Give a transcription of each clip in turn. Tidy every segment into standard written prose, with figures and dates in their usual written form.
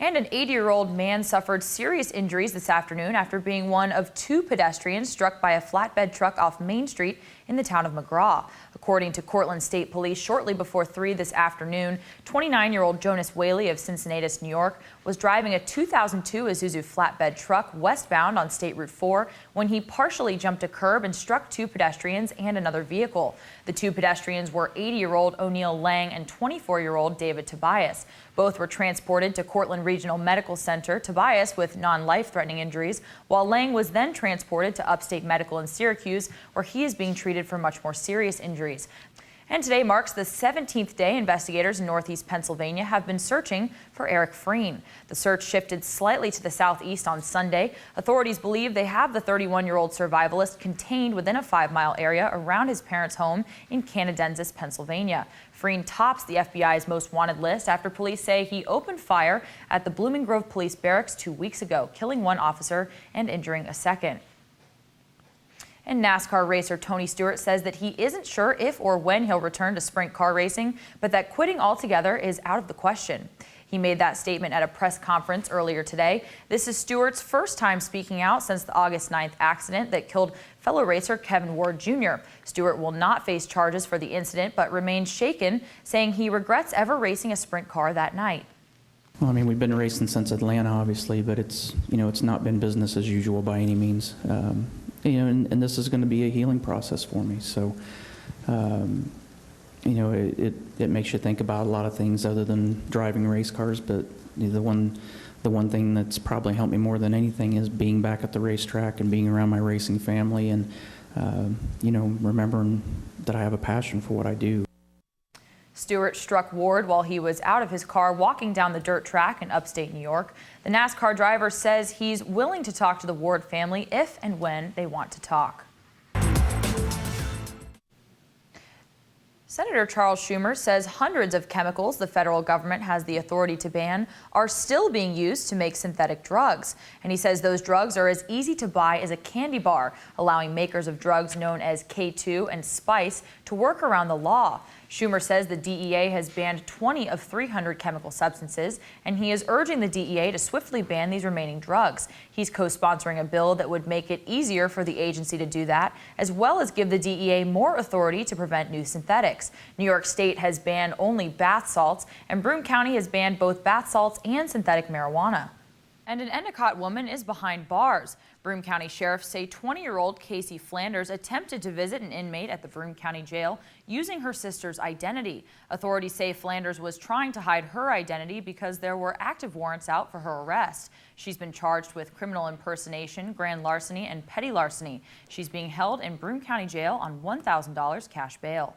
And an 80-year-old man suffered serious injuries this afternoon after being one of two pedestrians struck by a flatbed truck off Main Street in the town of McGraw. According to Cortland State Police, shortly before 3 this afternoon, 29-year-old Jonas Whaley of Cincinnatus, New York, was driving a 2002 Isuzu flatbed truck westbound on State Route 4 when he partially jumped a curb and struck two pedestrians and another vehicle. The two pedestrians were 80-year-old O'Neill Lang and 24-year-old David Tobias. Both were transported to Cortland Regional Medical Center, Tobias with non-life-threatening injuries, while Lang was then transported to Upstate Medical in Syracuse, where he is being treated for much more serious injuries. And today marks the 17th day investigators in Northeast Pennsylvania have been searching for Eric Frein. The search shifted slightly to the southeast on Sunday. Authorities believe they have the 31-year-old survivalist contained within a 5-mile area around his parents' home in Canadensis, Pennsylvania. Frein tops the FBI's most wanted list after police say he opened fire at the Blooming Grove Police Barracks 2 weeks ago, killing one officer and injuring a second. And NASCAR racer Tony Stewart says that he isn't sure if or when he'll return to sprint car racing, but that quitting altogether is out of the question. He made that statement at a press conference earlier today. This is Stewart's first time speaking out since the August 9th accident that killed fellow racer Kevin Ward Jr. Stewart will not face charges for the incident, but remains shaken, saying he regrets ever racing a sprint car that night. Well, I mean, we've been racing since Atlanta, obviously, but it's not been business as usual by any means. And this is going to be a healing process for me. So, it makes you think about a lot of things other than driving race cars. But the one thing that's probably helped me more than anything is being back at the racetrack and being around my racing family, and remembering that I have a passion for what I do. Stewart struck Ward while he was out of his car walking down the dirt track in upstate New York. The NASCAR driver says he's willing to talk to the Ward family if and when they want to talk. Senator Charles Schumer says hundreds of chemicals the federal government has the authority to ban are still being used to make synthetic drugs. And he says those drugs are as easy to buy as a candy bar, allowing makers of drugs known as K2 and Spice to work around the law. Schumer says the DEA has banned 20 of 300 chemical substances, and he is urging the DEA to swiftly ban these remaining drugs. He's co-sponsoring a bill that would make it easier for the agency to do that, as well as give the DEA more authority to prevent new synthetics. New York State has banned only bath salts, and Broome County has banned both bath salts and synthetic marijuana. And an Endicott woman is behind bars. Broome County sheriffs say 20-year-old Casey Flanders attempted to visit an inmate at the Broome County Jail using her sister's identity. Authorities say Flanders was trying to hide her identity because there were active warrants out for her arrest. She's been charged with criminal impersonation, grand larceny, and petty larceny. She's being held in Broome County Jail on $1,000 cash bail.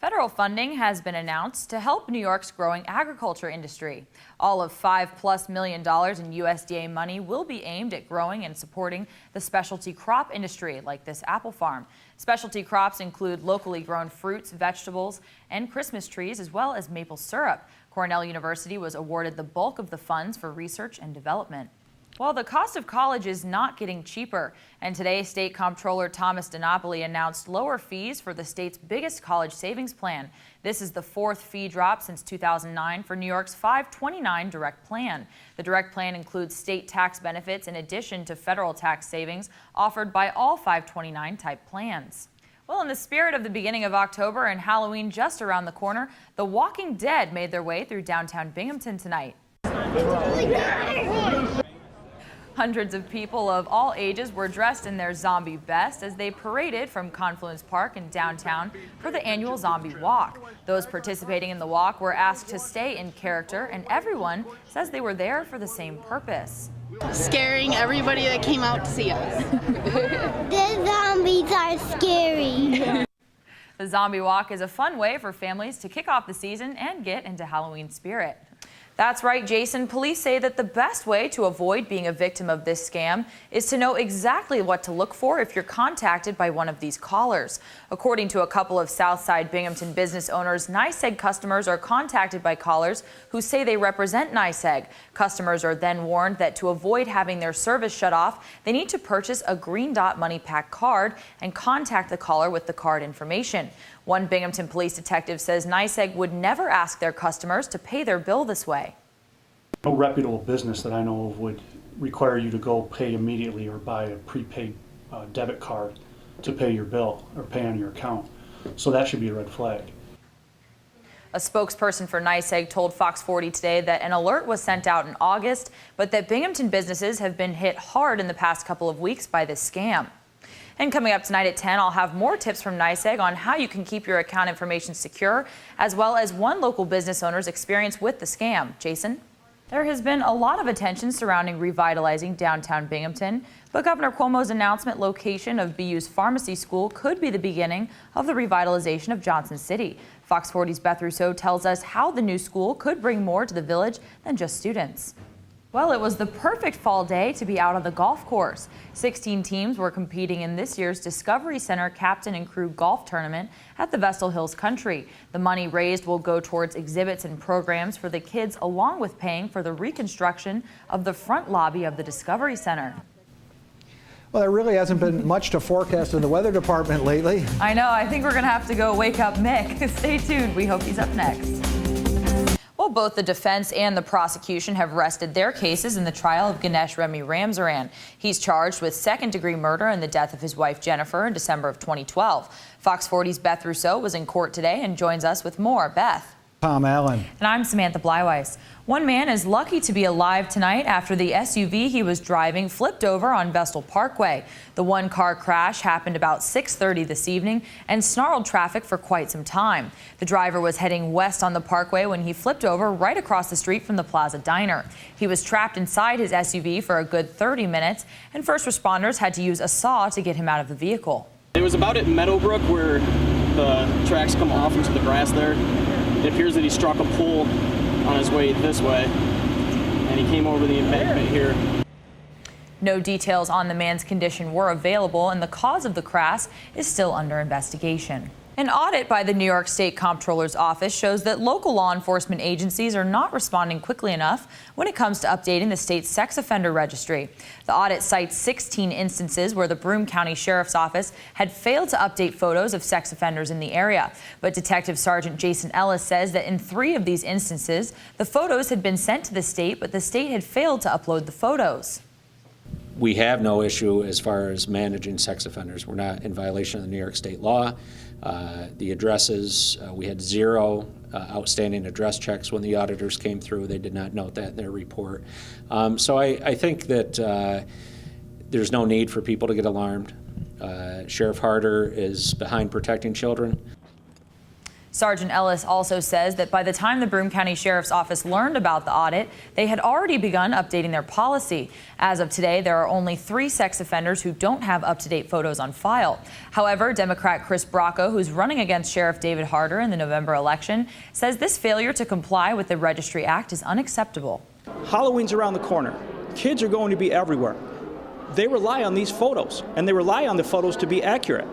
Federal funding has been announced to help New York's growing agriculture industry. All of $5+ million in USDA money will be aimed at growing and supporting the specialty crop industry, like this apple farm. Specialty crops include locally grown fruits, vegetables, and Christmas trees, as well as maple syrup. Cornell University was awarded the bulk of the funds for research and development. Well, the cost of college is not getting cheaper, and today State Comptroller Thomas DiNapoli announced lower fees for the state's biggest college savings plan. This is the fourth fee drop since 2009 for New York's 529 Direct Plan. The Direct Plan includes state tax benefits in addition to federal tax savings offered by all 529 type plans. Well, in the spirit of the beginning of October and Halloween just around the corner, The Walking Dead made their way through downtown Binghamton tonight. Hundreds of people of all ages were dressed in their zombie best as they paraded from Confluence Park in downtown for the annual Zombie Walk. Those participating in the walk were asked to stay in character, and everyone says they were there for the same purpose. Scaring everybody that came out to see us. The zombies are scary. The Zombie Walk is a fun way for families to kick off the season and get into Halloween spirit. That's right, Jason. Police say that the best way to avoid being a victim of this scam is to know exactly what to look for if you're contacted by one of these callers. According to a couple of Southside Binghamton business owners, NYSEG customers are contacted by callers who say they represent NYSEG. Customers are then warned that to avoid having their service shut off, they need to purchase a Green Dot Money Pack card and contact the caller with the card information. One Binghamton police detective says NYSEG would never ask their customers to pay their bill this way. No reputable business that I know of would require you to go pay immediately or buy a prepaid debit card to pay your bill or pay on your account. So that should be a red flag. A spokesperson for NYSEG told Fox 40 today that an alert was sent out in August, but that Binghamton businesses have been hit hard in the past couple of weeks by this scam. And coming up tonight at 10, I'll have more tips from NYSEG on how you can keep your account information secure, as well as one local business owner's experience with the scam. Jason? There has been a lot of attention surrounding revitalizing downtown Binghamton, but Governor Cuomo's announcement location of BU's pharmacy school could be the beginning of the revitalization of Johnson City. Fox 40's Beth Rousseau tells us how the new school could bring more to the village than just students. Well, it was the perfect fall day to be out on the golf course. 16 teams were competing in this year's Discovery Center Captain and Crew Golf Tournament at the Vestal Hills Country. The money raised will go towards exhibits and programs for the kids, along with paying for the reconstruction of the front lobby of the Discovery Center. Well, there really hasn't been much to forecast in the weather department lately. I know. I think we're going to have to go wake up Mick. Stay tuned. We hope he's up next. Well, both the defense and the prosecution have rested their cases in the trial of Ganesh Remy Ramsaran. He's charged with second-degree murder in the death of his wife Jennifer in December of 2012. Fox 40's Beth Rousseau was in court today and joins us with more. Beth. Tom Allen. And I'm Samantha Bleiweiss. One man is lucky to be alive tonight after the SUV he was driving flipped over on Vestal Parkway. The one-car crash happened about 6:30 this evening and snarled traffic for quite some time. The driver was heading west on the Parkway when he flipped over right across the street from the Plaza Diner. He was trapped inside his SUV for a good 30 minutes, and first responders had to use a saw to get him out of the vehicle. It was about at Meadowbrook where the tracks come off into the grass there. It appears that he struck a pole on his way this way, and he came over the embankment here. No details on the man's condition were available, and the cause of the crash is still under investigation. An audit by the New York State Comptroller's Office shows that local law enforcement agencies are not responding quickly enough when it comes to updating the state's sex offender registry. The audit cites 16 instances where the Broome County Sheriff's Office had failed to update photos of sex offenders in the area. But Detective Sergeant Jason Ellis says that in 3 of these instances, the photos had been sent to the state, but the state had failed to upload the photos. We have no issue as far as managing sex offenders. We're not in violation of the New York state law. The addresses, we had 0 outstanding address checks when the auditors came through. They did not note that in their report. So I think that there's no need for people to get alarmed. Sheriff Harder is behind protecting children. Sergeant Ellis also says that by the time the Broome County Sheriff's Office learned about the audit, they had already begun updating their policy. As of today, there are only 3 sex offenders who don't have up-to-date photos on file. However, Democrat Chris Bracco, who's running against Sheriff David Harder in the November election, says this failure to comply with the Registry Act is unacceptable. Halloween's around the corner. Kids are going to be everywhere. They rely on these photos, and they rely on the photos to be accurate.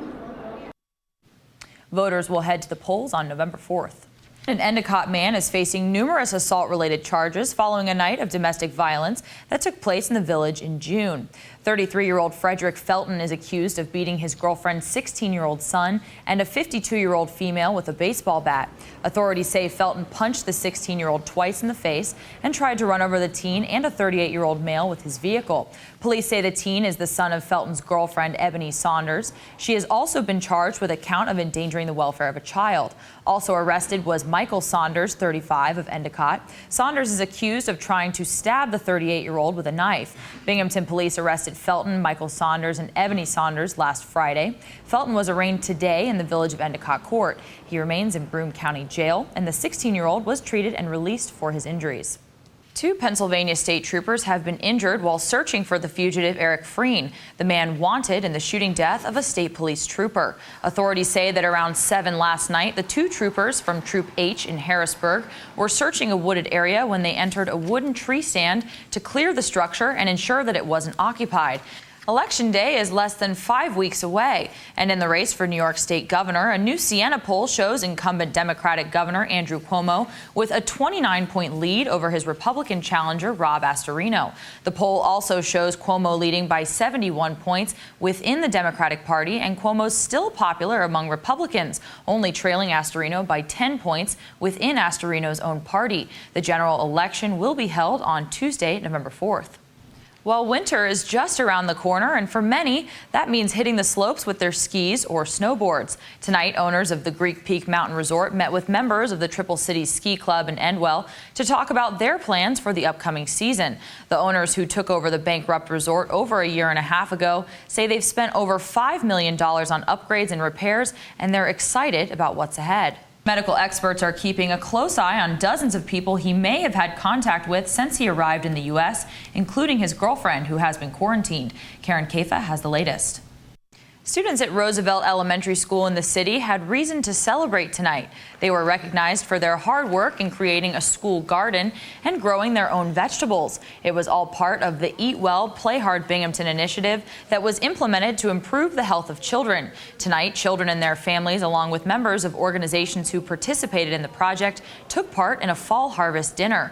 Voters will head to the polls on November 4th. An Endicott man is facing numerous assault-related charges following a night of domestic violence that took place in the village in June. 33-year-old Frederick Felton is accused of beating his girlfriend's 16-year-old son and a 52-year-old female with a baseball bat. Authorities say Felton punched the 16-year-old twice in the face and tried to run over the teen and a 38-year-old male with his vehicle. Police say the teen is the son of Felton's girlfriend, Ebony Saunders. She has also been charged with a count of endangering the welfare of a child. Also arrested was Michael Saunders, 35, of Endicott. Saunders is accused of trying to stab the 38-year-old with a knife. Binghamton police arrested Felton, Michael Saunders, and Ebony Saunders last Friday. Felton was arraigned today in the Village of Endicott court. He remains in Broome County Jail, and the 16-year-old was treated and released for his injuries. 2 Pennsylvania state troopers have been injured while searching for the fugitive Eric Freen, the man wanted in the shooting death of a state police trooper. Authorities say that around 7 last night, the 2 troopers from Troop H in Harrisburg were searching a wooded area when they entered a wooden tree stand to clear the structure and ensure that it wasn't occupied. Election Day is less than 5 weeks away, and in the race for New York State Governor, a new Siena poll shows incumbent Democratic Governor Andrew Cuomo with a 29-point lead over his Republican challenger Rob Astorino. The poll also shows Cuomo leading by 71 points within the Democratic Party, and Cuomo's still popular among Republicans, only trailing Astorino by 10 points within Astorino's own party. The general election will be held on Tuesday, November 4th. Well, winter is just around the corner, and for many, that means hitting the slopes with their skis or snowboards. Tonight, owners of the Greek Peak Mountain Resort met with members of the Triple Cities Ski Club in Endwell to talk about their plans for the upcoming season. The owners, who took over the bankrupt resort over a year and a half ago, say they've spent over $5 million on upgrades and repairs, and they're excited about what's ahead. Medical experts are keeping a close eye on dozens of people he may have had contact with since he arrived in the U.S., including his girlfriend, who has been quarantined. Karen Kafa has the latest. Students at Roosevelt Elementary School in the city had reason to celebrate tonight. They were recognized for their hard work in creating a school garden and growing their own vegetables. It was all part of the Eat Well, Play Hard Binghamton initiative that was implemented to improve the health of children. Tonight, children and their families, along with members of organizations who participated in the project, took part in a fall harvest dinner.